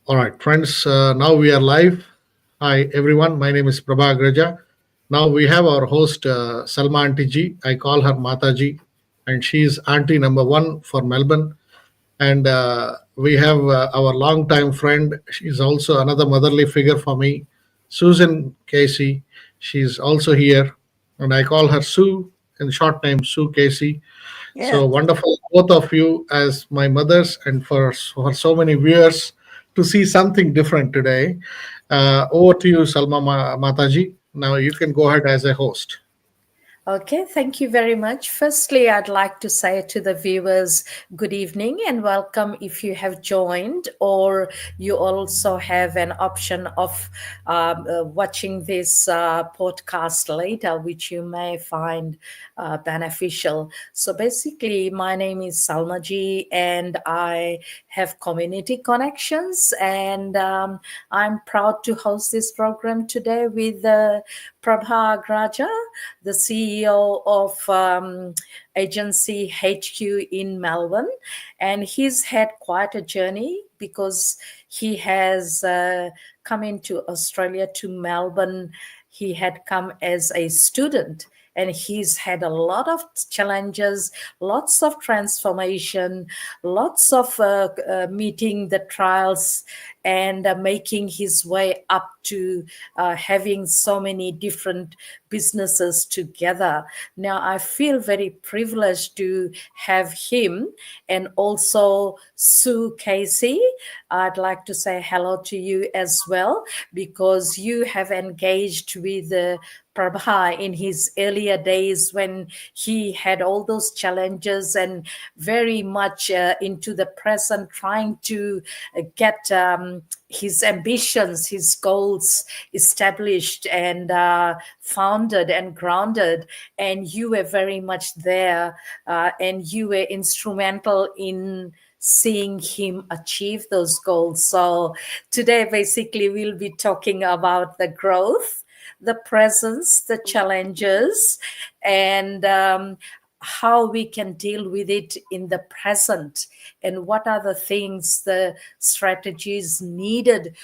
All right, friends, now we are live. Hi, everyone. My name is Prabha Agraja. Now we have our host, Salma Aunty Ji. I call her Mataji, and she is Aunty number 1 for Melbourne. And we have our longtime friend. She's also another motherly figure for me, Susan Casey. She's also here, and I call her Sue, in short name Sue Casey. So Yes. wonderful, both of you as my mothers, and for so many viewers to see something different today. Over to you, Salma Mataji. Now you can go ahead as a host. Okay, thank you very much. Firstly, I'd like to say to the viewers, good evening and welcome if you have joined, or you also have an option of watching this podcast later, which you may find beneficial. So, basically, my name is Salma Ji, and I have community connections, and I'm proud to host this program today with Prabha Agraja, the CEO of agency HQ in Melbourne. And he's had quite a journey because he has come into Australia to Melbourne. He had come as a student, and he's had a lot of challenges, lots of transformation, lots of meeting the trials, and making his way up to having so many different businesses together. Now, I feel very privileged to have him and also Sue Casey. I'd like to say hello to you as well, because you have engaged with Prabha in his earlier days when he had all those challenges, and very much into the present, trying to get his ambitions, his goals established and founded and grounded. And you were very much there, and you were instrumental in seeing him achieve those goals. So today, basically, we'll be talking about the growth, the presence, the challenges, and how we can deal with it in the present, and what are the things, the strategies needed,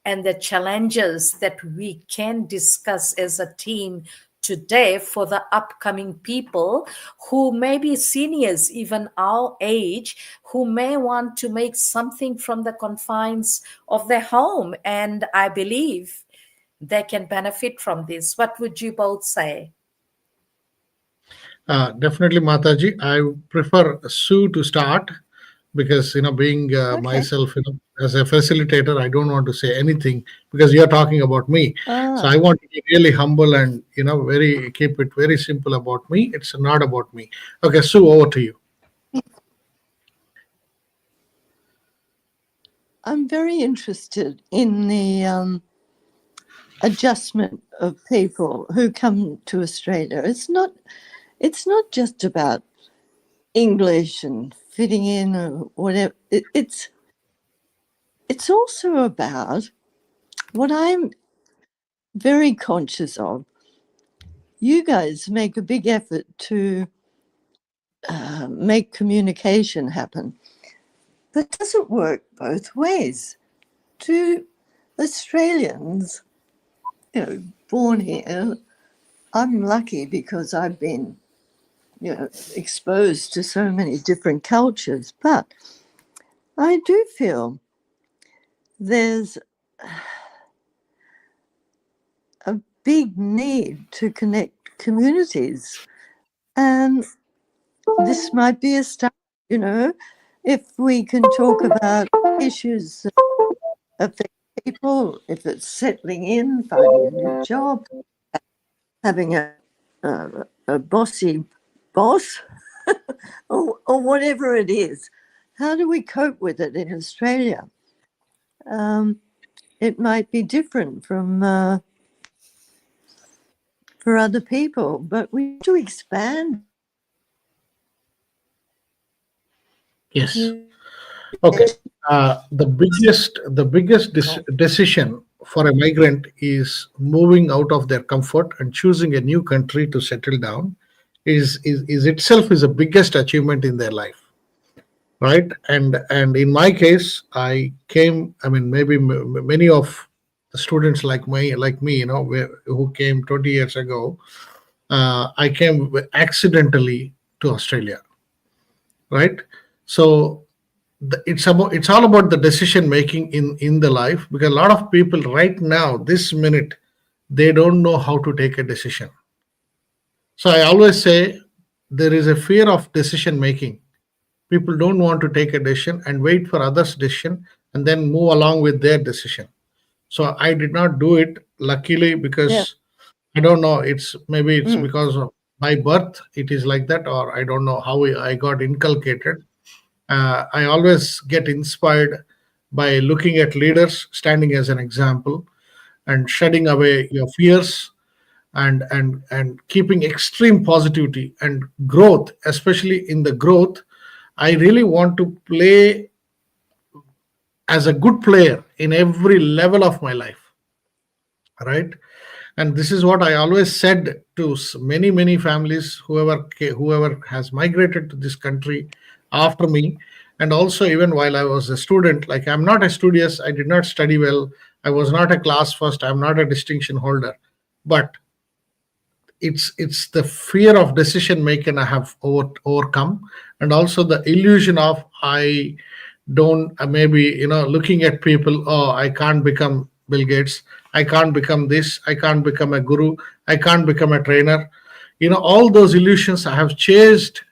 and the challenges that we can discuss as a team today for the upcoming people who may be seniors, even our age, who may want to make something from the confines of their home. And I believe they can benefit from this. What would you both say? Definitely, Mataji. I prefer Sue to start because being Okay. myself, as a facilitator, I don't want to say anything because you're talking about me. So Ah, I want to be really humble and very keep it very simple about me. It's not about me. Okay, Sue, over to you. I'm very interested in the adjustment of people who come to Australia. It's not just about English and fitting in or whatever. It's also about what I'm very conscious of. You guys make a big effort to make communication happen, but does it work both ways? Do Australians, born here, I'm lucky because I've been, exposed to so many different cultures, but I do feel there's a big need to connect communities. And this might be a start, if we can talk about issues that affect people, if it's settling in, finding a new job, having a bossy boss, or whatever it is. How do we cope with it in Australia? It might be different from for other people, but we have to expand. Yes. Okay. The biggest decision for a migrant is moving out of their comfort and choosing a new country to settle down is itself is the biggest achievement in their life, right? And in my case, I came. I mean, maybe many of the students like me, who came 20 years ago. I came accidentally to Australia, right? So it's all about the decision making in the life, because a lot of people right now, this minute, they don't know how to take a decision. So I always say there is a fear of decision making. People don't want to take a decision and wait for others' decision and then move along with their decision. So I did not do it, luckily, Yeah. because I don't know. Maybe it's Mm. because of by birth it is like that, or I don't know how I got inculcated. I always get inspired by looking at leaders standing as an example and shedding away your fears, and keeping extreme positivity and growth, especially in the growth. I really want to play as a good player in every level of my life, right? And this is what I always said to many families, whoever has migrated to this country after me. And also, even while I was a student, like, I'm not a studious, I did not study well, I was not a class first, I'm not a distinction holder, but it's the fear of decision making I have overcome, and also the illusion of I don't maybe, looking at people, oh, I can't become Bill Gates, I can't become this, I can't become a guru, I can't become a trainer. All those illusions I have chased,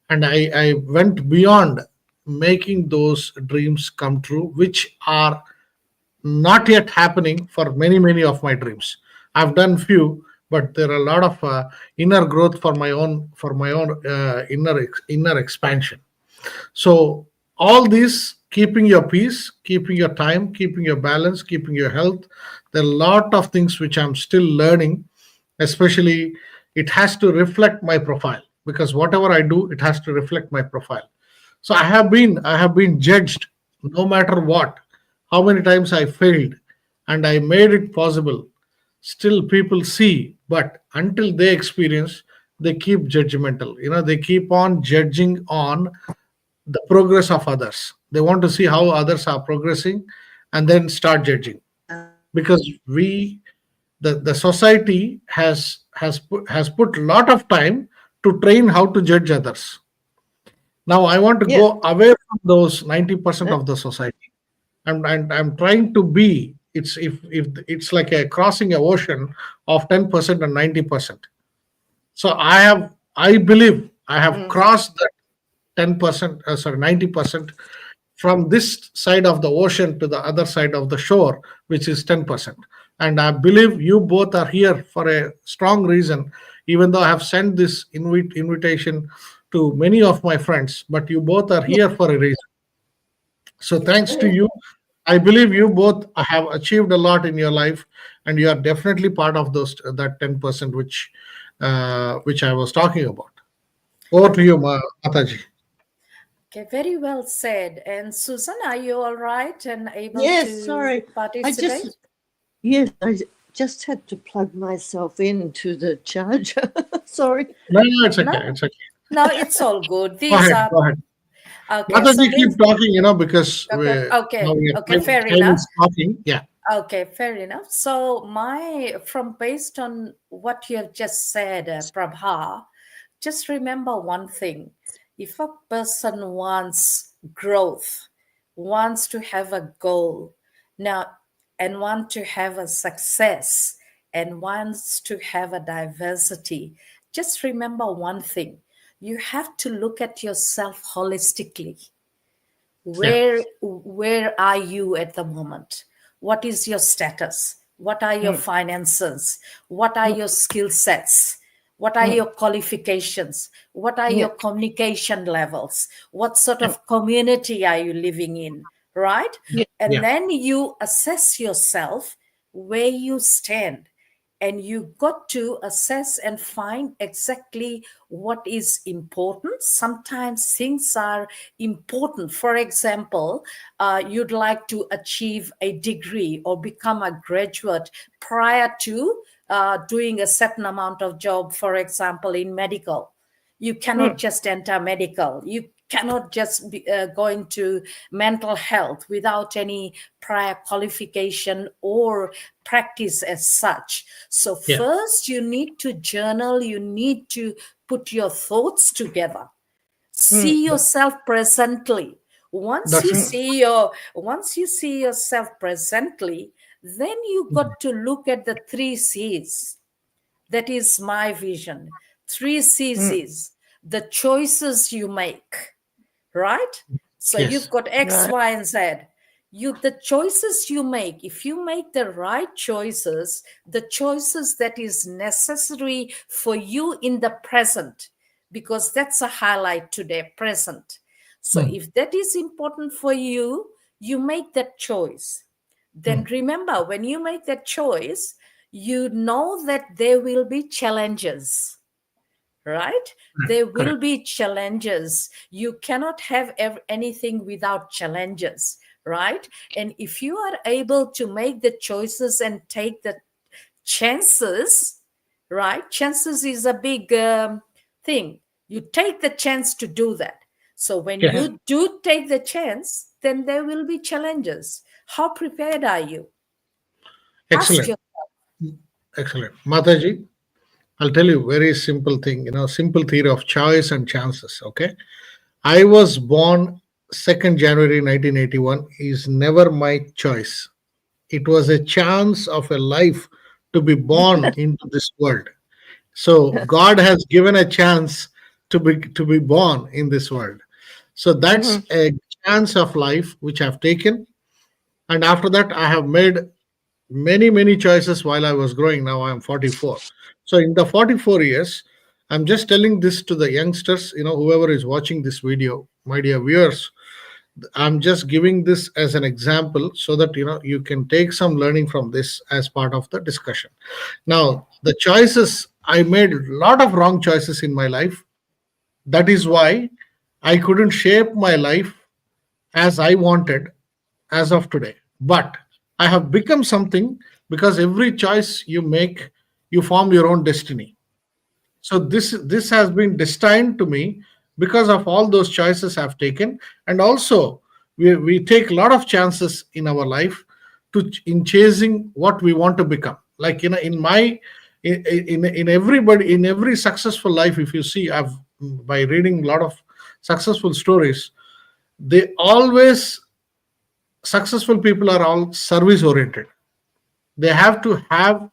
and I went beyond making those dreams come true, which are not yet happening for many of my dreams. I've done few, but there are a lot of inner growth for my own inner expansion. So all these, keeping your peace, keeping your time, keeping your balance, keeping your health, there are a lot of things which I'm still learning. Especially, it has to reflect my profile, because whatever I do, it has to reflect my profile. So I have been judged, no matter what, how many times I failed, and I made it possible. Still people see, but until they experience, they keep judgmental. They keep on judging on the progress of others. They want to see how others are progressing and then start judging. Because the society has put a lot of time to train how to judge others. Now I want to Yeah. go away from those 90% Uh, of the society, and I'm trying to be. If it's like a crossing a ocean of 10% and 90%. So I believe I have mm, crossed that 10%, sorry, 90%, from this side of the ocean to the other side of the shore, which is 10%. And I believe you both are here for a strong reason, even though I have sent this invitation to many of my friends, but you both are yeah. here for a reason. So thanks to Yeah. you, I believe you both have achieved a lot in your life, and you are definitely part of those that 10%, which I was talking about. Over to you, Mataji. Okay, very well said. And Susan, are you all right and able Yes. to Sorry. I just participate? Yes. Just had to plug myself into the charger. Sorry. No, no, it's okay. No, It's okay. no, it's all good. Go These ahead. are Go ahead. okay. So Mataji, this keep talking, because okay, now okay, we are okay, fair time enough. is talking. Yeah. Okay, fair enough. So my from based on what you have just said, Prabha, just remember one thing. If a person wants growth, wants to have a goal, now, and want to have a success, and wants to have a diversity, just remember one thing. You have to look at yourself holistically. Yeah. Where are you at the moment? What is your status? What are your Mm, finances? What are mm, your skill sets? What are mm, your qualifications? What are yeah. your communication levels? What sort Mm, of community are you living in, right? yeah. And Yeah. then you assess yourself where you stand, and you got to assess and find exactly what is important. Sometimes things are important. For example, you'd like to achieve a degree or become a graduate prior to doing a certain amount of job, for example, in medical. You cannot Mm, just enter medical. cannot just be, go into mental health without any prior qualification or practice as such. So Yeah. first you need to journal, you need to put your thoughts together, Mm, see yourself presently. once That's you right. see your once you see yourself presently, then you got to look at the 3 C's. That is my vision. Three C's mm, is the choices you make, right? So you've Yes. got X, right. Y, and Z. The choices you make, if you make the right choices, the choices that is necessary for you in the present, because that's a highlight today, present. So Hmm. if that is important for you, you make that choice. Then Hmm. remember, when you make that choice, you know that there will be challenges, right? There will Correct. be challenges. You cannot have anything without challenges, right? And if you are able to make the choices and take the chances, right? Chances is a big thing. You take the chance to do that. So when Yes. you do take the chance, then there will be challenges. How prepared are you? Ask Excellent. yourself. Excellent. Mataji, I'll tell you very simple thing, simple theory of choice and chances. Okay. I was born 2nd January 1981 is never my choice. It was a chance of a life to be born into this world. So God has given a chance to be born in this world. So that's Mhm. a chance of life which I've taken. And after that, I have made many choices while I was growing. Now I am 44. So in the 44 years, I'm just telling this to the youngsters, whoever is watching this video, my dear viewers, I'm just giving this as an example so that you can take some learning from this as part of the discussion. Now, the choices, I made a lot of wrong choices in my life. That is why I couldn't shape my life as I wanted as of today. But I have become something because every choice you make, you form your own destiny. So this has been destined to me because of all those choices I've taken, and also we take a lot of chances in our life in chasing what we want to become. Like in my in everybody in every successful life, if you see, I've by reading a lot of successful stories, they always successful people are all service oriented. They have to have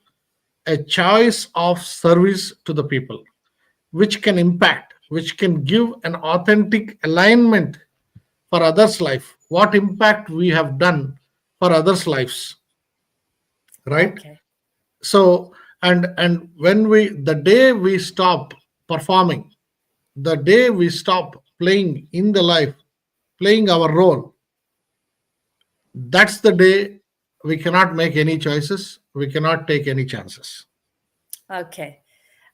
a choice of service to the people which can impact, which can give an authentic alignment for others' life, what impact we have done for others' lives, right? Okay. So, and when the day we stop performing, the day we stop playing in the life, playing our role, that's the day we cannot make any choices, we cannot take any chances. Okay.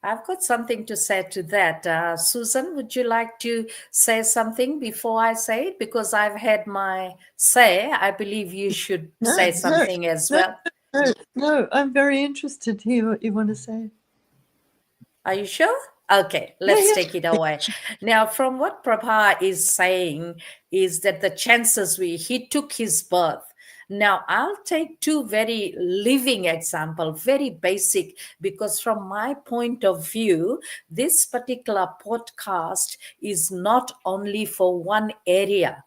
I've got something to say to that. Susan, would you like to say something before I say it? Because I've had my say. I believe you should No, say no, something as no, well. no, no. I'm very interested to hear what you want to say. Are you sure? Okay, Yeah, let's yes. take it away. Now, from what Prabha is saying, is that the chances he took his birth. Now, I'll take two very living example, very basic, because from my point of view, this particular podcast is not only for one area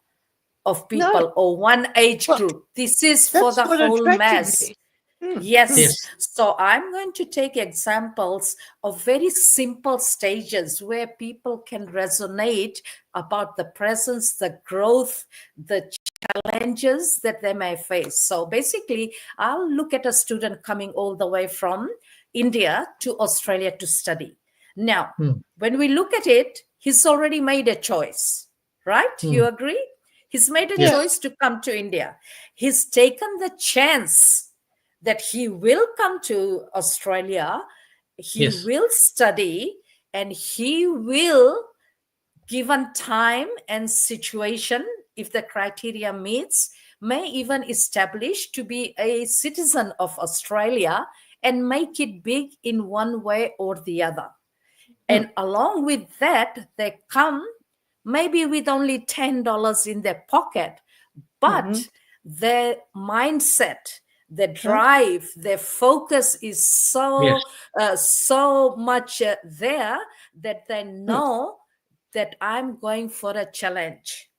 of No, people or one age well, group. This is for that's the what whole attracted mass. me. Mm, mm, Yes. Yes. So I'm going to take examples of very simple stages where people can resonate about the presence, the growth, the challenges that they may face. So basically, I'll look at a student coming all the way from India to Australia to study. Now, Hmm. when we look at it, he's already made a choice, right? Hmm. You agree? He's made a yeah. Yes. choice to come to India. He's taken the chance that he will come to Australia, he Yes. will study, and he will, given time and situation, if the criteria meets, may even establish to be a citizen of Australia and make it big in one way or the other. Mm, And along with that, they come maybe with only $10 in their pocket, but their mindset, their drive, their focus is Yes. so much there that they know that I'm going for a challenge.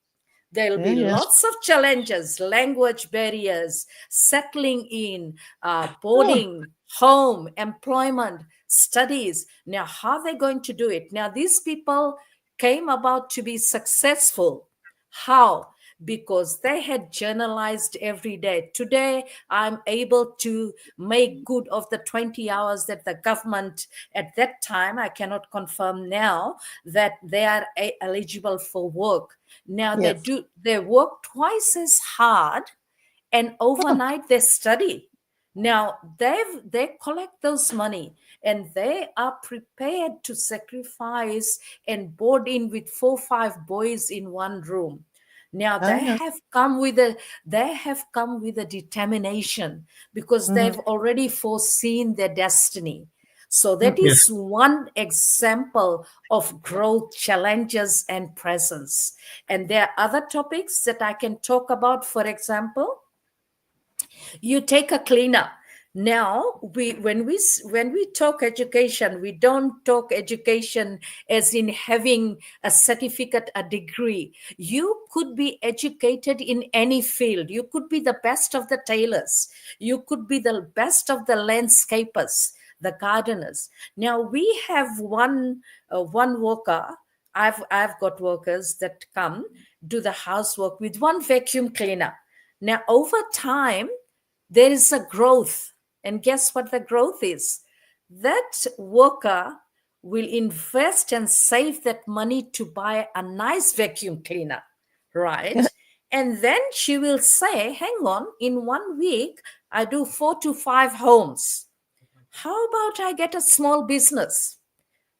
There'll be Yeah. lots of challenges, language barriers, settling in, Oh, boarding, home, employment, studies. Now, how are they going to do it? Now, these people came about to be successful. How? Because they had journalized every day. Today, I'm able to make good of the 20 hours that the government at that time, I cannot confirm now, that they are eligible for work. Now yes. they work twice as hard, and overnight they study. Now they collect those money, and they are prepared to sacrifice and board in with 4 5 boys in one room. Now I know. they have come with a determination, because Mhm. they've already foreseen their destiny. So that Mm. Yes. is one example of growth, challenges, and presence. And there are other topics that I can talk about. For example, you take a cleaner. Now when we talk education, we don't talk education as in having a certificate, a degree. You could be educated in any field. You could be the best of the tailors, you could be the best of the landscapers, the gardeners. Now we have one worker. I've got workers that come do the housework with one vacuum cleaner. Now over time there is a growth. And guess what the growth is? That worker will invest and save that money to buy a nice vacuum cleaner, right? And then she will say, hang on, in 1 week, I do 4 to 5 homes. How about I get a small business?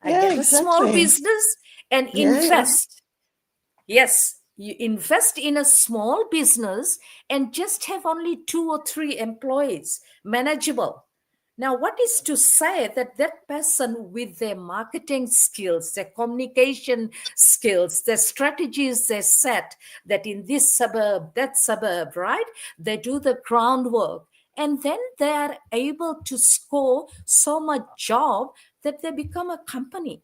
I Yeah, get a small exactly. business and Yeah. invest. Yes, you invest in a small business and just have only 2 or 3 employees, manageable. Now, what is to say that that person with their marketing skills, their communication skills, their strategies they set, that in this suburb, that suburb, right? They do the groundwork, and then they are able to score so much job that they become a company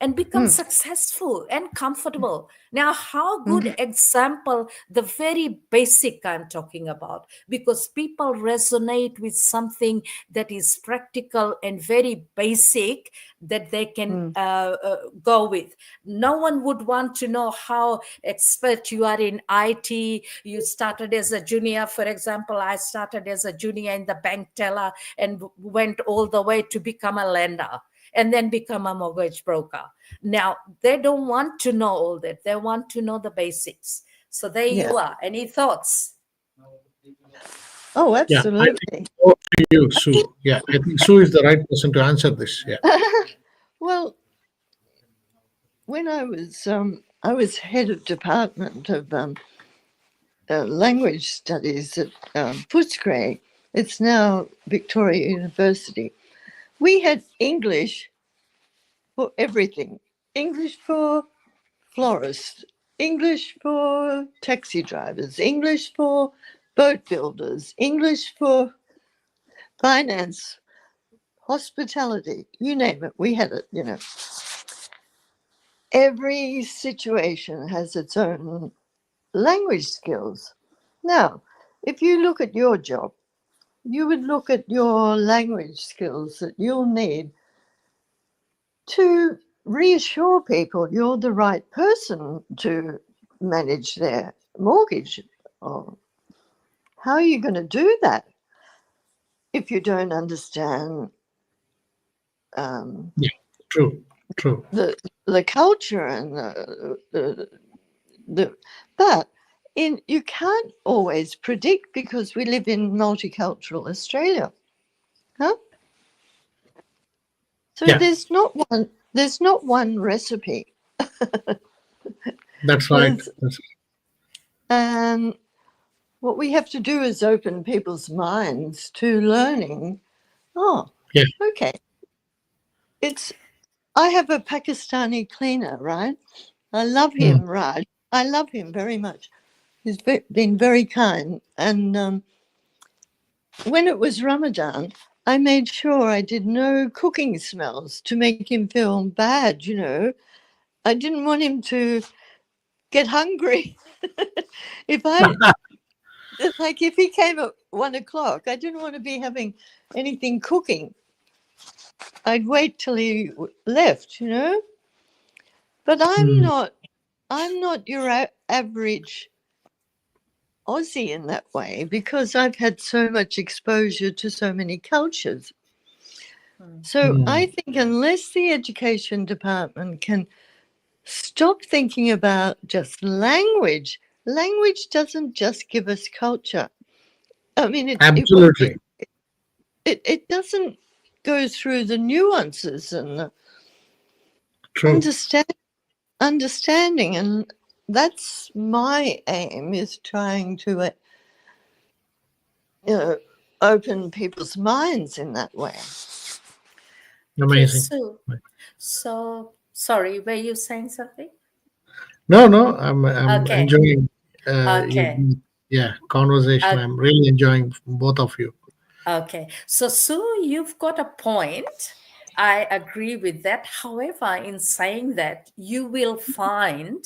and become Mm. successful and comfortable. Now, how good Mhm. example, the very basic I'm talking about, because people resonate with something that is practical and very basic that they can Mm. go with. No one would want to know how expert you are in IT. You started as a junior, for example. I started as a junior in the bank teller and went all the way to become a lender and then become a mortgage broker. Now, they don't want to know all that. They want to know the basics. So there Yeah. you are. Any thoughts? Oh, Yeah. I think absolutely. over to you, Sue. Yeah. I think Sue is the right person to answer this. Yeah. Well, when I was head of department of language studies at Footscray. It's now Victoria University. We had English for everything. English for florists, English for taxi drivers, English for boat builders, English for finance, hospitality, you name it, we had it. Every situation has its own language skills. Now, if you look at your job, you would look at your language skills that you'll need to reassure people you're the right person to manage their mortgage. Or how are you going to do that if you don't understand um, Yeah. True. True. the culture and the but you can't always predict because we live in multicultural Australia, huh? So Yeah. there's not one recipe. That's right. There's what we have to do is open people's minds to learning. Oh, Yeah. okay. I have a Pakistani cleaner, right? I love Mm, him, Raj. I love him very much. Been very kind. And when it was Ramadan, I made sure I did no cooking smells to make him feel bad, you know. I didn't want him to get hungry. if I like if he came at 1 o'clock, I didn't want to be having anything cooking. I'd wait till he left, you know. But mm, I'm not your average Aussie in that way because I've had so much exposure to so many cultures. So I mm. think unless the education department can stop thinking about just language, language doesn't just give us culture. I mean, Absolutely it doesn't go through the nuances and the true. understand, understanding, and that's my aim is trying to, you know, open people's minds in that way. Okay, Amazing. so sorry, were you saying something? No, no, I'm Okay, enjoying okay, yeah, conversation. uh, I'm really enjoying both of you. okay. So Sue, you've got a point. I agree with that. However, in saying that, you will find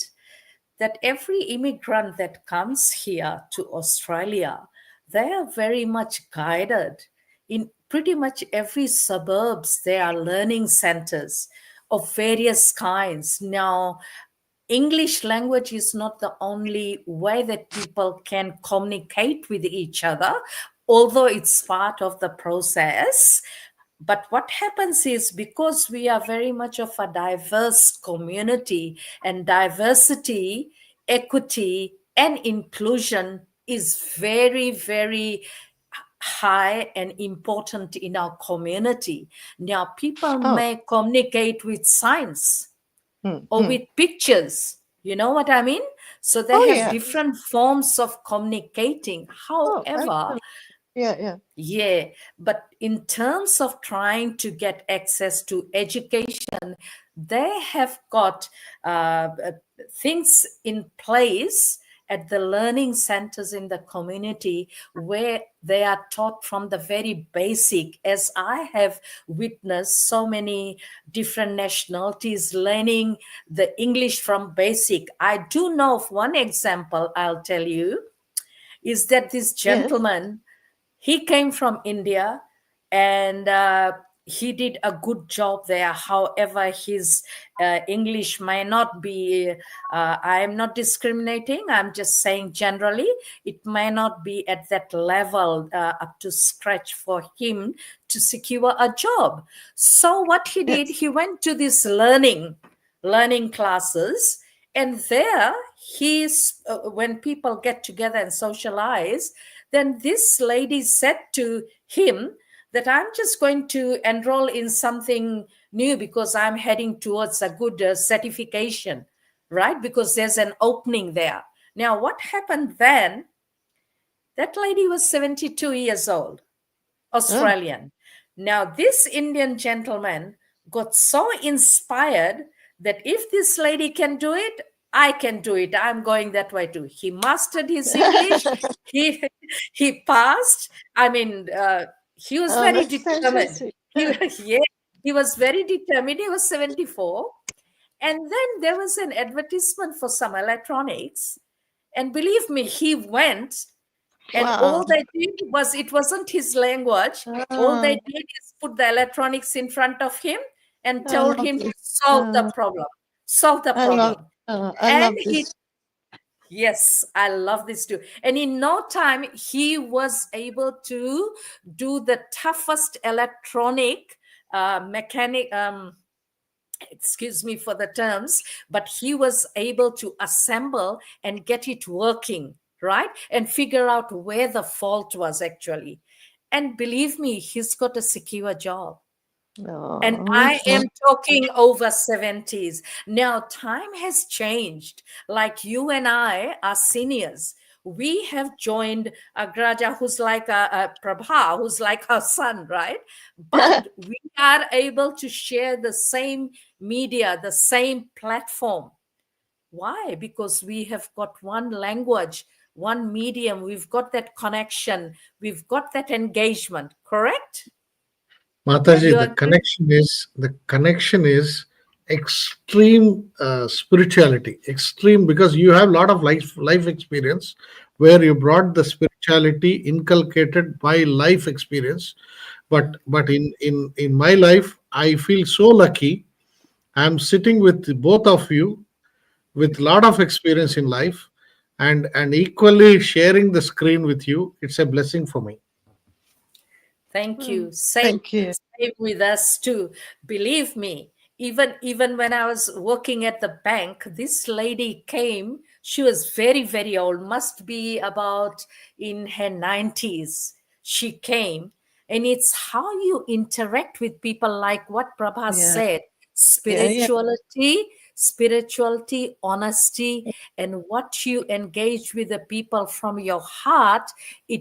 that every immigrant that comes here to Australia, they are very much guided. In pretty much every suburbs, there are learning centers of various kinds. Now, English language is not the only way that people can communicate with each other, although it's part of the process. But what happens is because we are very much of a diverse community, and diversity, equity, and inclusion is very, very high and important in our community. Now, people Oh, may communicate with signs mm, or mm. with pictures. You know what I mean? So they Oh have yeah. different forms of communicating. Oh, However, absolutely. Yeah, yeah. yeah, but in terms of trying to get access to education, they have got things in place at the learning centers in the community where they are taught from the very basic. As I have witnessed so many different nationalities learning the English from basic. I do know of one example, I'll tell you, is that this Yes. gentleman, he came from India, and he did a good job there. However, his English may not be, I'm not discriminating, I'm just saying generally, it may not be at that level up to scratch for him to secure a job. So, what he did, Yes. he went to this learning classes, and there he's when people get together and socialize, then this lady said to him that I'm just going to enroll in something new because I'm heading towards a good certification, right? Because there's an opening there. Now, what happened then? That lady was 72 years old, Oh. Australian. Now, this Indian gentleman got so inspired that if this lady can do it, I can do it. I'm going that way too. He mastered his English. He he passed. I mean, he was Oh, very that's determined. fantastic. He yeah, he was very determined. He was 74, and then there was an advertisement for some electronics, and believe me, he went, and Wow. all they did was, it wasn't his language. All they Oh, did is put the electronics in front of him and I told love him to this. solve the problem. Solve the problem. I And love he, this. yes, I love this too. And in no time, he was able to do the toughest electronic mechanic. Excuse me for the terms, but he was able to assemble and get it working, right? And figure out where the fault was actually. And believe me, he's got a secure job. And Oh, I am talking over 70s. Now, time has changed. Like you and I are seniors. We have joined Agraja, who's like a Prabha, who's like her son, right? But we are able to share the same media, the same platform. Why? Because we have got one language, one medium, we've got that connection, we've got that engagement, correct? Mataji, You the agree? connection is extreme spirituality, extreme, because you have a lot of life experience where you brought the spirituality inculcated by life experience. But in my life, I feel so lucky. I'm sitting with both of you with a lot of experience in life, and equally sharing the screen with you. It's a blessing for me. Thank you. Thank you. Same with us too. Believe me, even when I was working at the bank, this lady came. She was very old, must be about in her 90s. She came, and it's how you interact with people, like what Prabha Yeah. said, Yeah. spirituality, honesty, and what you engage with the people from your heart.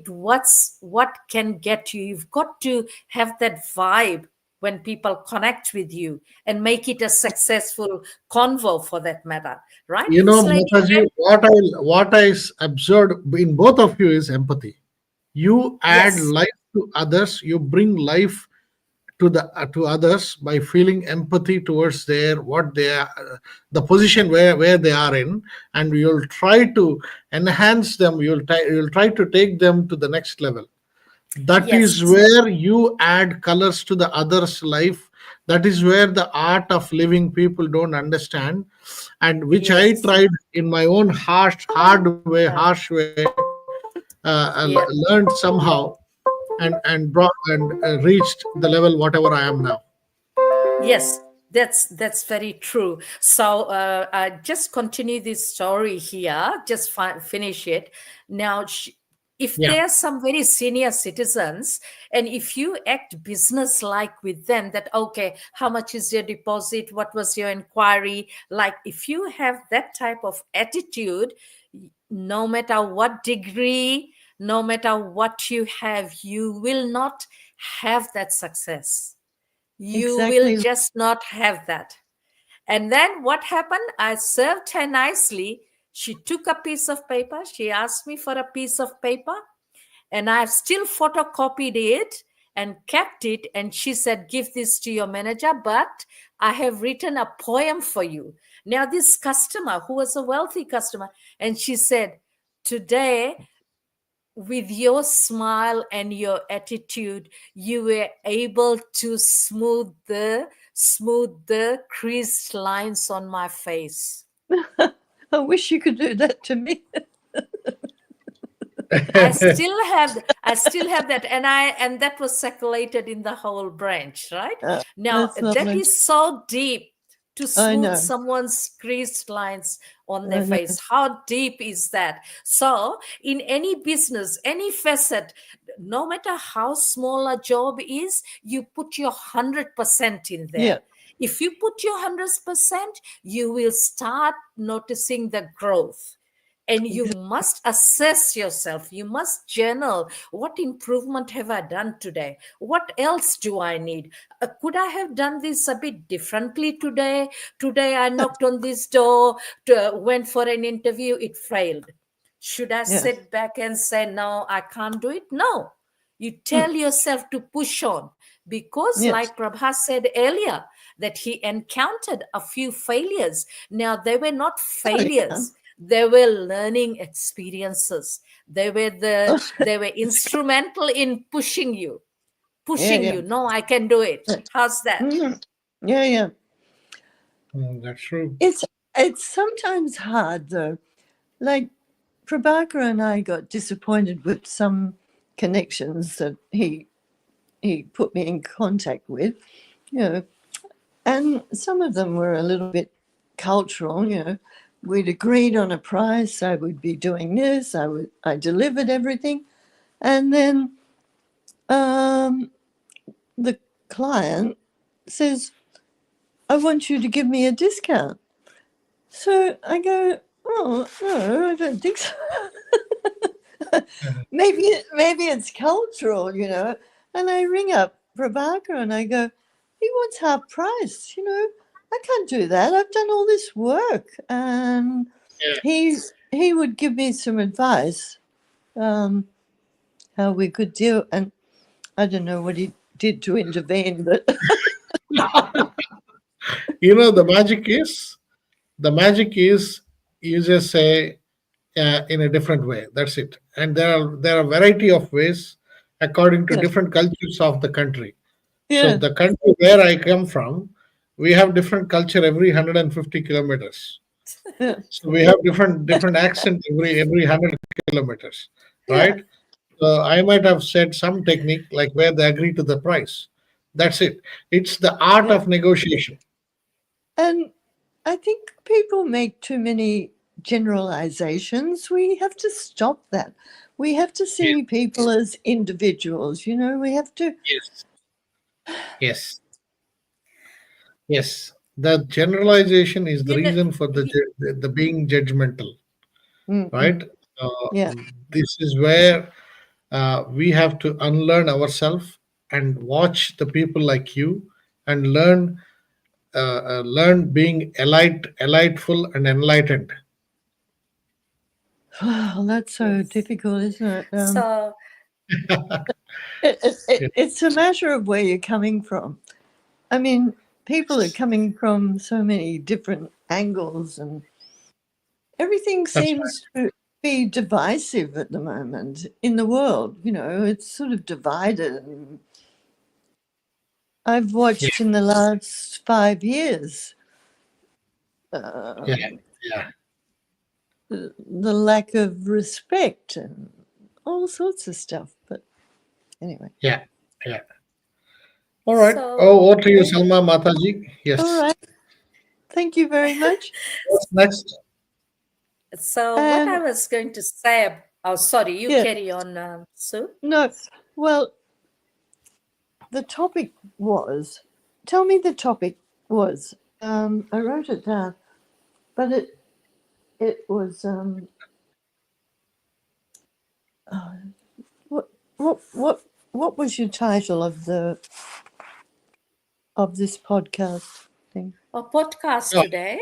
What can get you. You've got to have that vibe when people connect with you and make it a successful convo, for that matter, right? You know, This lady Mataji, came. what I observed in both of you is empathy. You add Yes, life to others. You bring life to others by feeling empathy towards their what they are, the position where they are in, and you'll try to enhance them. You'll try to take them to the next level. That is yes, where you add colors to the other's life. That is where the art of living people don't understand, and which I yes, tried in my own harsh way, yes. learned somehow, and brought and reached the level whatever I am now. Yes, that's very true. So just continue this story here. Just finish it. Now, if Yeah. there are some very senior citizens, and if you act business like with them, that okay, how much is your deposit? What was your inquiry? Like, if you have that type of attitude, no matter what degree, no matter what you have, you will not have that success. You will Exactly. just not have that. And then what happened? I served her nicely. She took a piece of paper. She asked me for a piece of paper, and I've still photocopied it and kept it. And she said, "Give this to your manager, but I have written a poem for you." Now, this customer, who was a wealthy customer, and she said, "Today, with your smile and your attitude, you were able to smooth the creased lines on my face." I wish you could do that to me. I still have that, and that was circulated in the whole branch, right? Now, That's that lovely. is so deep, to I smooth know. someone's creased lines on their I know. face. How deep is that? So, in any business, any facet, no matter how small a job is, you put your 100% in Yeah. there. If you put your 100%, you will start noticing the growth. And you must assess yourself. You must journal. What improvement have I done today? What else do I need? Could I have done this a bit differently today? Today I knocked on this door, went for an interview, it failed. Should I Yes. sit back and say, no, I can't do it? No. You Mm. tell yourself to push on, because, Yes. like Prabha said earlier, that he encountered a few failures. Now, they were not Oh yeah. failures, they were learning experiences. Oh, They were instrumental in pushing you, yeah. pushing Yeah. you. No, I can do it. How's that? Mhm. Yeah. Yeah. That's true. It's sometimes hard though. Like Prabhakar and I got disappointed with some connections that he put me in contact with, you know, and some of them were a little bit cultural, you know. We'd agreed on a price, I would be doing this, I delivered everything, and then um, the client says, I want you to give me a discount. So I go, oh no, I don't think so. Maybe it's cultural, you know. And I ring up Prabhakar and I go, he wants half price, you know. I can't do that. I've done all this work. And Yeah. he would give me some advice how we could deal. And I don't know what he did to intervene, but The magic is you just say in a different way. That's it. And there are variety of ways according to yeah, different cultures of the country. So yeah, the country where I come from, we have different culture every 150 kilometers. yeah, So we have different accent every 100 kilometers, yeah, right? So I might have said some technique like where they agree to the price. That's it. It's the art yeah. of negotiation. And I think people make too many generalizations. We have to stop that. We have to Yes, see people as individuals. We have to. yes, yes, yes. The generalization is the You know, reason for the being judgmental, right? Mm-mm. Yeah. This is where we have to unlearn ourselves and watch the people like you and learn being eliteful and enlightened. Well, that's so yes. difficult, isn't it? So, It's a matter of where you're coming from. I mean, people are coming from so many different angles, and everything That's right. seems to be divisive at the moment in the world. It's sort of divided. And I've Yeah, watched in the last 5 years uh, yeah, yeah, the lack of respect and all sorts of stuff. But anyway, yeah, yeah. All right. so Oh, over to you, when Salma Mataji. all Yes. right. Thank you very much. What's next? so what I And was going to say. Oh, sorry. You yeah, carry on, Sue. no, well, the topic was, tell me the topic was, I wrote it down, but it was, uh, what, what was your title of this podcast thing? Our podcast Oh, today.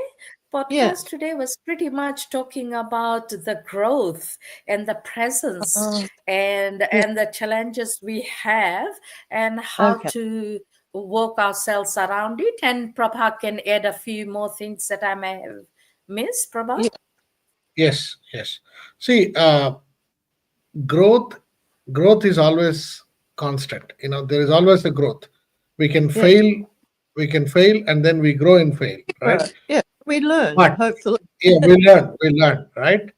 Yeah. Podcast today was pretty much talking about the growth and the presence Oh, and yeah. and the challenges we have and how Okay. to work ourselves around it. And Prabha can add a few more things that I may have missed. Prabha? Yeah. yes, yes. See, growth growth is always constant. There is always a growth. We can Yeah. fail, and then we grow and fail, right? Right. Yeah. We learn, But hopefully. yeah, we learn, right?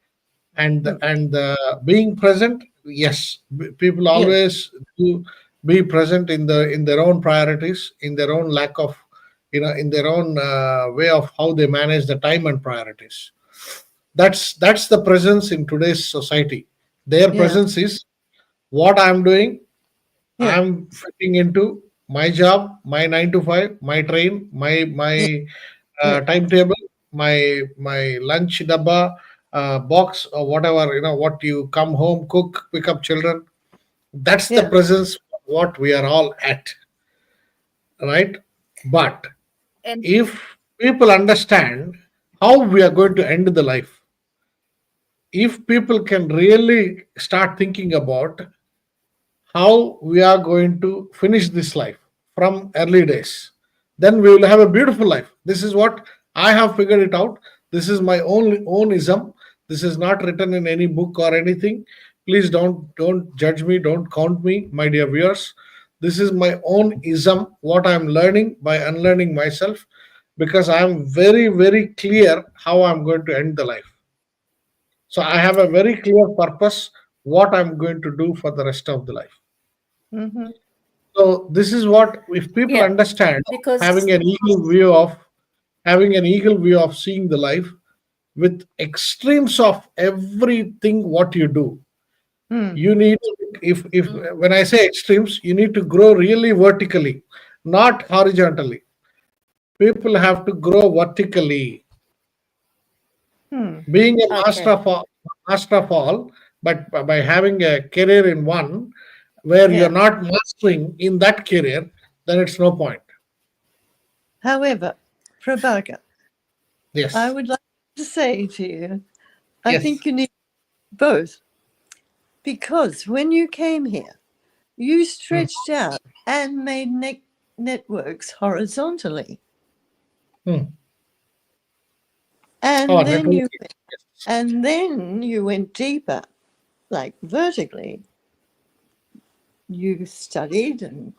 and Mm. and being present, yes, people Yeah. always do be present in their own priorities, in their own lack of, in their own way of how they manage the time and priorities. That's the presence in today's society. Their Yeah. presence is what I'm doing. Yeah. I'm fitting into my job, my 9 to 5, my train, Yeah. my Yeah. timetable, my lunch dabba, box, or whatever, what you come home, cook, pick up children. That's the Yeah. presence what we are all at, right? But And if people understand how we are going to end the life, if people can really start thinking about how we are going to finish this life from early days, then we will have a beautiful life. This is what I have figured it out. This is my own ism. This is not written in any book or anything. Please don't judge me, don't count me, my dear viewers. This is my own ism, what I'm learning by unlearning myself, because I'm very very clear how I'm going to end the life. So I have a very clear purpose what I'm going to do for the rest of the life. Mm-hmm. So this is what, if people yeah, understand, because having an eagle view of having an eagle view of seeing the life with extremes of everything what you do, Mm. you need, if mm, when I say extremes, you need to grow really vertically, not horizontally. People have to grow vertically. Mm. Being a okay. master of all, but by having a career in one where you're Yeah. not mastering in that career, then it's no point. However, Prabhakar, Yes. I would like to say to you, I Yes. think you need both, because when you came here, you stretched out and made networks horizontally, Hmm. and Oh, then you networking. Yes. and then you went deeper, like vertically. You studied and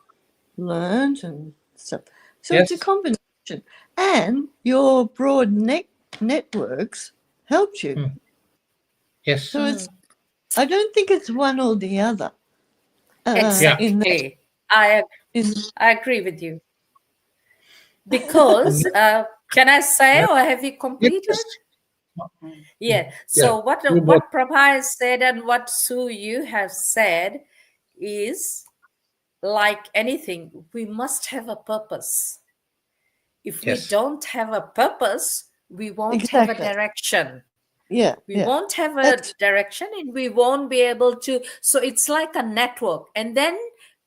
learned and stuff. So it's a Yes. combination, and your broad networks helped you. Hmm. Yes. So it's. I don't think it's one or the other. Yeah. In that, Exactly. I in, I agree with you. Because can I say, or have you Yes. completed? Yeah. Yeah. So what You both. what Prabha has said and what Sue you have said is like anything, we must have a purpose. If we Yes. don't have a purpose, we won't have a exactly. direction. Yeah. We Yeah. won't have a That's direction and we won't be able to. So it's like a network. And then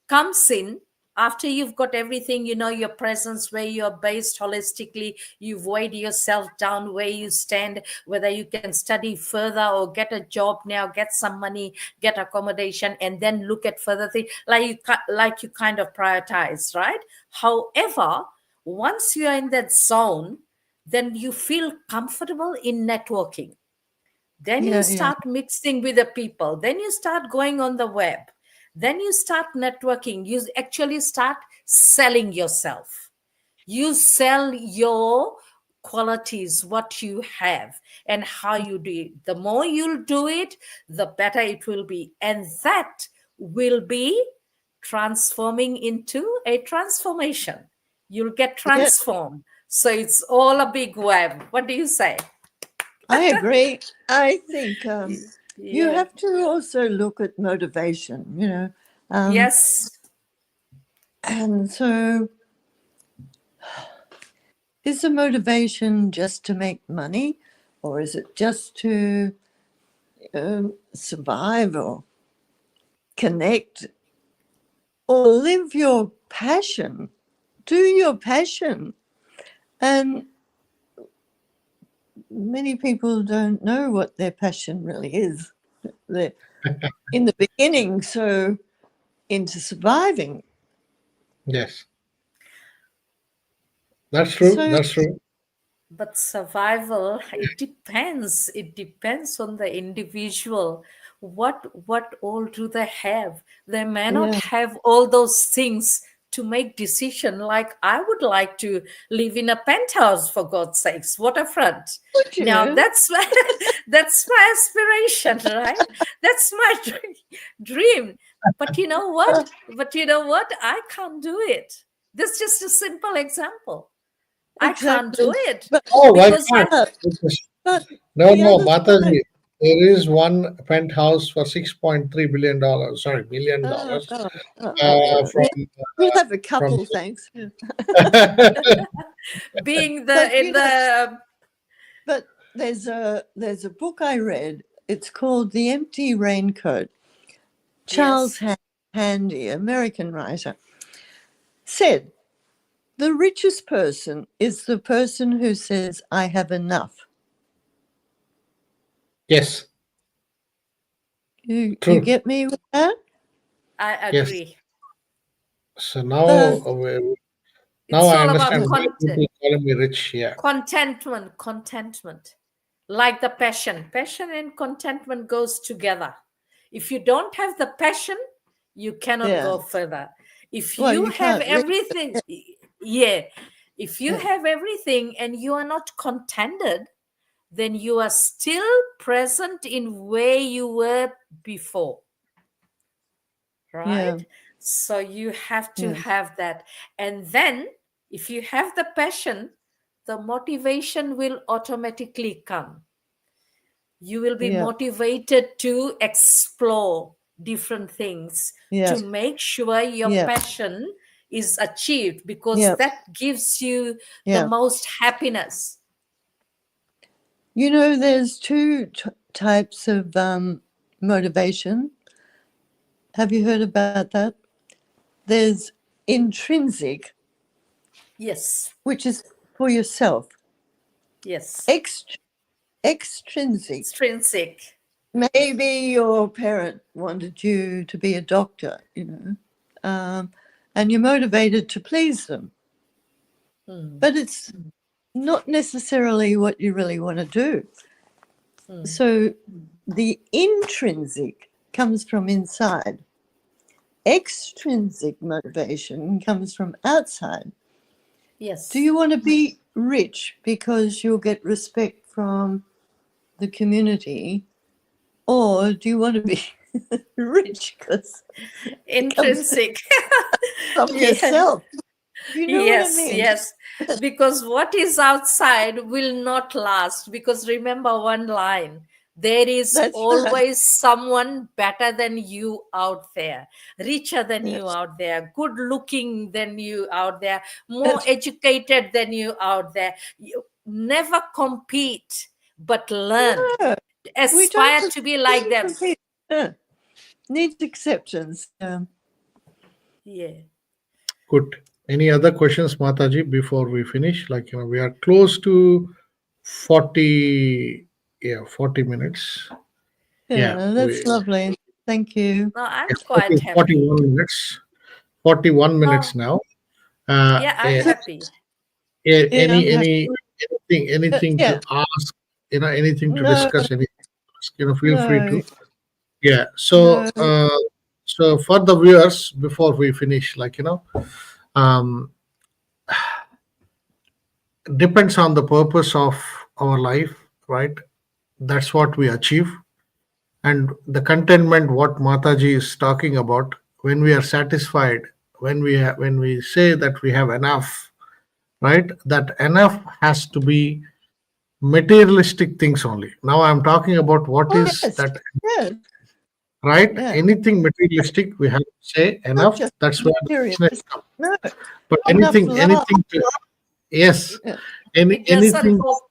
comes in after you've got everything, your presence, where you're based holistically, you've weighed yourself down, where you stand, whether you can study further or get a job now, get some money, get accommodation, and then look at further things, like you kind of prioritize, right? However, once you are in that zone, then you feel comfortable in networking. Then you yeah. start mixing with the people. Then you start going on the web. Then you start networking. You actually start selling yourself. You sell your qualities, what you have, and how you do it. The more you'll do it, the better it will be. And that will be transforming into a transformation. You'll get Yeah. transformed. So it's all a big web. What do you say? I agree. I think you Yeah. have to also look at motivation. Yes. And so is the motivation just to make money, or is it just to survive or connect or live your passion? Do your passion. And many people don't know what their passion really is. They're in the beginning so into surviving. Yes. That's true. So That's true. But survival, it depends on the individual. What all do they have? They may not yeah, have all those things to make decision. Like, I would like to live in a penthouse, for God's sakes, waterfront. would Now you? that's my that's my aspiration, right? That's my dream. But you know what? I can't do it. This is just a simple example. I can't do Exactly. it But Oh, why because can't? but, Because- but No, the no, other side. Mataji. There is one penthouse for $6.3 billion. Sorry, million Oh, dollars. oh, oh, oh, yeah. From We'll have a from. couple, thanks. Yeah. being But the in the but there's a book I read. It's called The Empty Raincoat. Charles yes, Handy, American writer, said the richest person is the person who says, I have enough. Yes, You true. get me with that? I Yes. agree. So now, The, now It's I all understand about the why people call me rich. Yeah. contentment, like the passion and contentment goes together. If you don't have the passion, you cannot yeah. go further. If Well, you you have can't read. everything, yeah, if you Yeah. have everything and you are not contented, then you are still present in where you were before, Yeah. right? So you have to Yeah. have that. And then if you have the passion, the motivation will automatically come. You will be Yeah. motivated to explore different things Yeah. to make sure your Yeah. passion is achieved, because Yeah. that gives you the Yeah. most happiness. There's two types of motivation. Have you heard about that? There's intrinsic, Yes. which is for yourself. Yes. Extrinsic. Extrinsic. Maybe your parent wanted you to be a doctor, and you're motivated to please them. But it's not necessarily what you really want to do. So the intrinsic comes from inside. Extrinsic motivation comes from outside. Yes. Do you want to be rich because you'll get respect from the community, or do you want to be rich because Intrinsic. from yourself? You know Yes, what I mean? yes. Because what is outside will not last. Because remember one line, there is That's right. always someone better than you out there, richer than you Yes. out there, good looking than you out there, more That's- educated than you out there. You never compete, but learn. No, we Aspire don't to be like them. compete. Needs acceptance. Yeah. Good. Any other questions, Mataji, before we finish? Like, we are close to 40, 40 minutes. Yeah, That's lovely. Thank you. No, I'm yeah, quite 41 happy. minutes. 41 Oh, minutes now. Uh, yeah, I'm eh, happy. Yeah, I'm happy. anything Yeah, to ask, anything to no, discuss, anything to ask, feel free no, to. Yeah. no. So for the viewers, before we finish, um, depends on the purpose of our life, right? That's what we achieve. And the contentment, what Mataji is talking about, when we are satisfied, when we say that we have enough, right? That enough has to be materialistic things only. Now I'm talking about what Oh, is yes, that, yes, right? yeah. Anything materialistic, we have to say Not enough. just That's where the material. business comes. No, But enough love. anything to, yes, Yeah. It doesn't anything, work.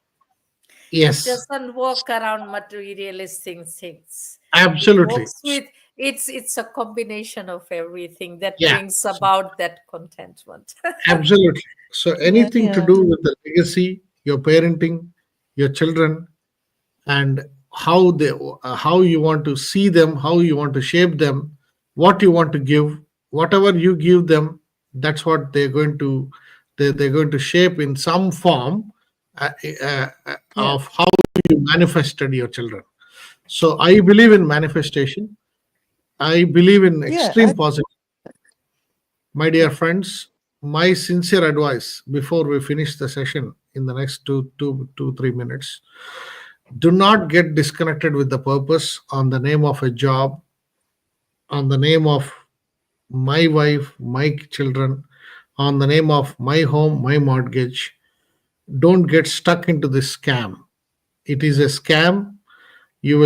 It yes, doesn't work around materialistic things. It absolutely. works with it's a combination of everything that Yeah, brings about that contentment. absolutely. So Yeah, anything to yeah, do with the legacy, your parenting, your children, and how you want to see them, how you want to shape them, what you want to give, whatever you give them, that's what they're going to shape in some form, yeah, of how you manifested your children. So I believe in manifestation. I believe in yeah. extreme positive. My dear friends, my sincere advice before we finish the session in the next 3 minutes: do not get disconnected with the purpose on the name of a job, on the name of my wife, my children, on the name of my home, my mortgage. Don't get stuck into this scam. It is a scam. You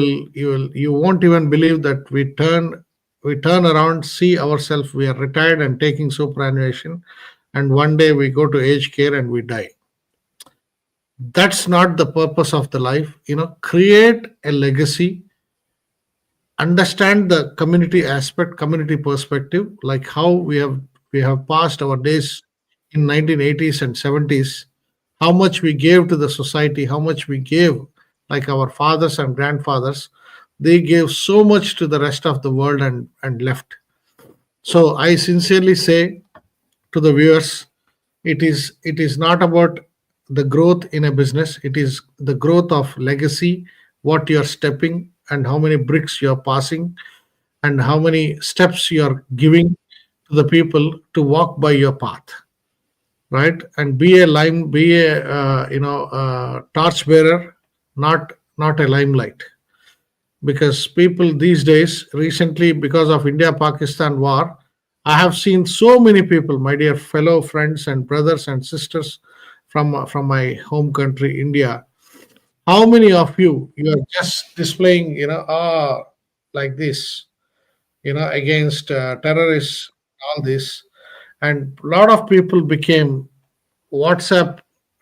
won't even believe that we turn around, see ourselves, we are retired and taking superannuation, and one day we go to aged care and we die. That's not the purpose of the life. Create a legacy, understand the community aspect, community perspective, like how we have passed our days in 1980s and 70s, how much we gave to the society, how much we gave, like our fathers and grandfathers, they gave so much to the rest of the world and left. So I sincerely say to the viewers, it is not about the growth in a business, it is the growth of legacy, what you're stepping and how many bricks you're passing and how many steps you're giving to the people to walk by your path, right? And be a torch bearer, not a limelight. Because people these days, recently, because of India Pakistan war, I have seen so many people, my dear fellow friends and brothers and sisters from my home country India. How many of you are just displaying, like this, against terrorists, all this, and a lot of people became WhatsApp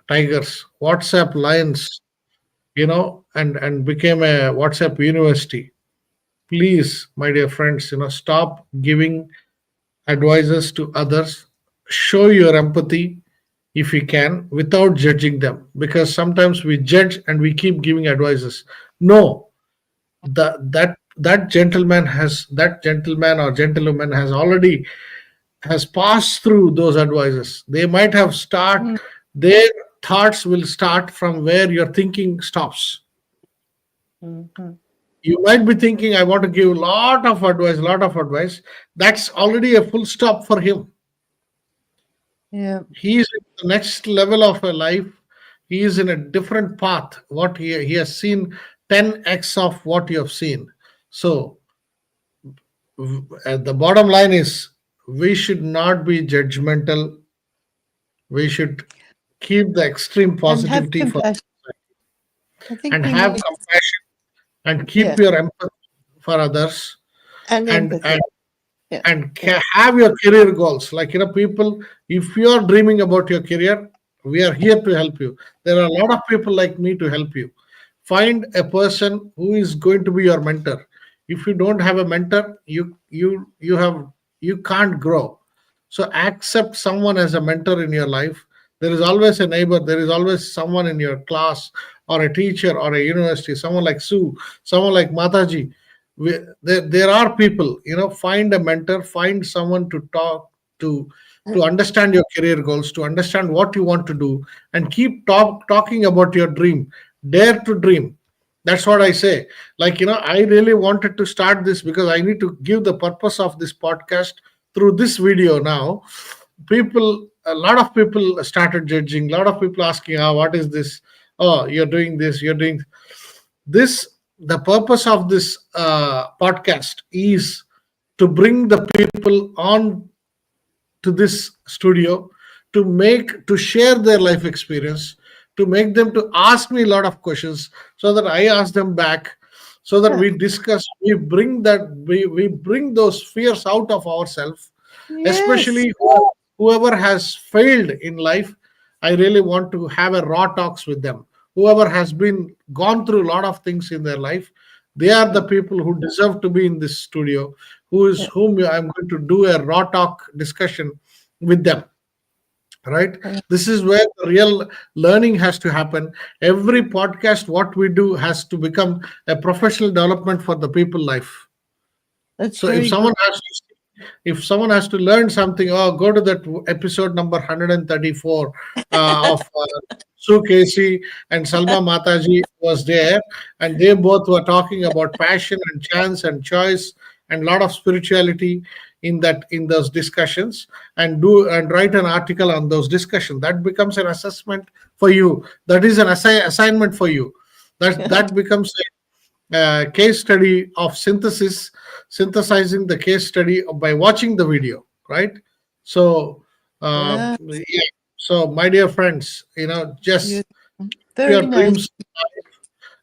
tigers, WhatsApp lions, and became a WhatsApp university. Please, my dear friends, stop giving advices to others. Show your empathy, if we can, without judging them, because sometimes we judge and we keep giving advices. No, that gentleman or gentlewoman has already has passed through those advices. They might have start Mm, their thoughts will start from where your thinking stops. mhm. You might be thinking, I want to give lot of advice. That's already a full stop for him. Yeah. He is in the next level of a life. He is in a different path. What he has seen 10x of what you have seen. So the bottom line is, we should not be judgmental. We should keep the extreme And have positivity for, compassion. I think and we have need, compassion, and yeah, keep your empathy for others, and and empathy. Yeah. Yeah. have your career goals. Like, people, if you are dreaming about your career, we are here to help you. There are a lot of people like me to help you. Find a person who is going to be your mentor. If you don't have a mentor, you can't grow. So accept someone as a mentor in your life. There is always a neighbor, there is always someone in your class, or a teacher, or a university, someone like Sue, someone like Mataji. There are people, find a mentor, find someone to talk to, understand your career goals, to understand what you want to do, and keep talking about your dream. Dare to dream. That's what I say. Like, I really wanted to start this because I need to give the purpose of this podcast through this video. Now, a lot of people started judging, a lot of people asking, what is this? Oh, you're doing this, you're doing this. The purpose of this podcast is to bring the people on to this studio, to share their life experience, to make them to ask me a lot of questions, so that I ask them back, so that Yeah. we discuss, we bring those fears out of ourselves. Yes. Especially whoever has failed in life, I really want to have a raw talks with them. Whoever has been gone through a lot of things in their life, they are the Yeah. people who deserve to be in this studio, who is Yeah. whom I'm going to do a raw talk discussion with them. Right? Yeah. This is where the real learning has to happen. Every podcast what we do has to become a professional development for the people life. That's So if very good. someone has to, learn something, go to that episode number 134 of Sue Casey and Salma Mataji was there, and they both were talking about passion and chance and choice and lot of spirituality in those discussions, and write an article on those discussions. That becomes an assessment for you. That is an assignment for you. That becomes case study of synthesizing the case study by watching the video, right? So Yeah. yeah. So my dear friends, You just very your nice. dreams,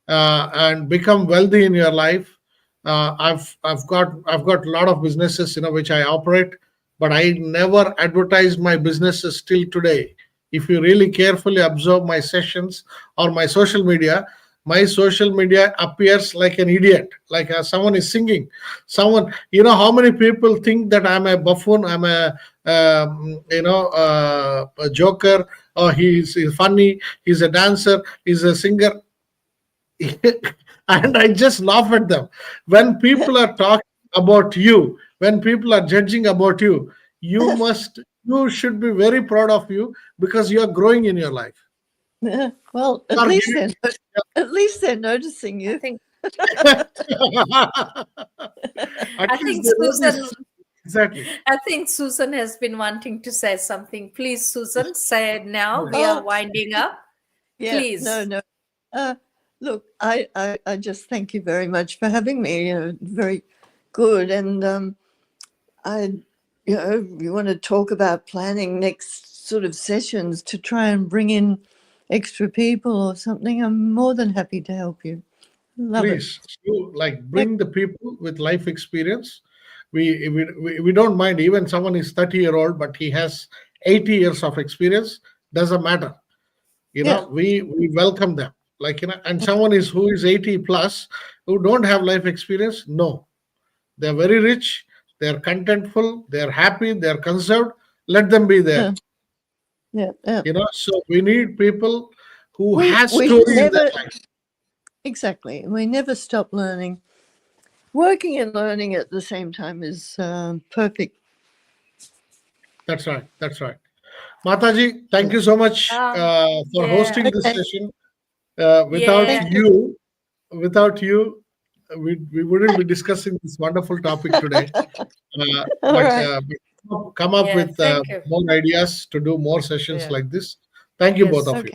and become wealthy in your life. I've got a lot of businesses, which I operate, but I never advertise my businesses till today. If you really carefully observe my sessions or my social media appears like an idiot, like someone is singing. Someone, how many people think that I'm a buffoon, I'm a joker, or he's funny, he's a dancer, he's a singer. And I just laugh at them. When people are talking about you, when people are judging about you, you should be very proud of you, because you are growing in your life. Well, You are at least they're noticing I you. think at I least think they Susan notice. Exactly. I think Susan has been wanting to say something. Please, Susan, say it now. We are Oh, winding up. yeah. No, Please. no. Look, I just thank you very much for having me. Very good. And I, you want to talk about planning next sort of sessions to try and bring in extra people or something, I'm more than happy to help you. Love it. Please, you like Thank- bring the people with life experience. We don't mind, even someone is 30-year-old but he has 80 years of experience. Doesn't matter. Yeah. We welcome them. Like, and someone is who is 80 plus, who don't have life experience. No, they're very rich, they're contentful, they're happy, they're conserved. Let them be Yeah. there. Yeah. Yeah. So we need people who We has we story in their never life. exactly. We never stop learning. Working and learning at the same time is perfect. That's right. That's right. Mataji, thank you so much for Yeah, hosting this Okay. session. Without yeah, Thank you. you, we wouldn't be discussing this wonderful topic today. All right. But come up yeah. with Thank you. more ideas to do more sessions Yeah. like this. Thank you, both Yes. of you. Okay.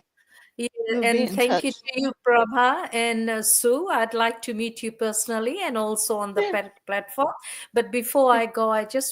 Yeah, We'll be and in thank you touch. to you, Prabha and Sue. I'd like to meet you personally and also on the Yeah. platform. But before I go, I just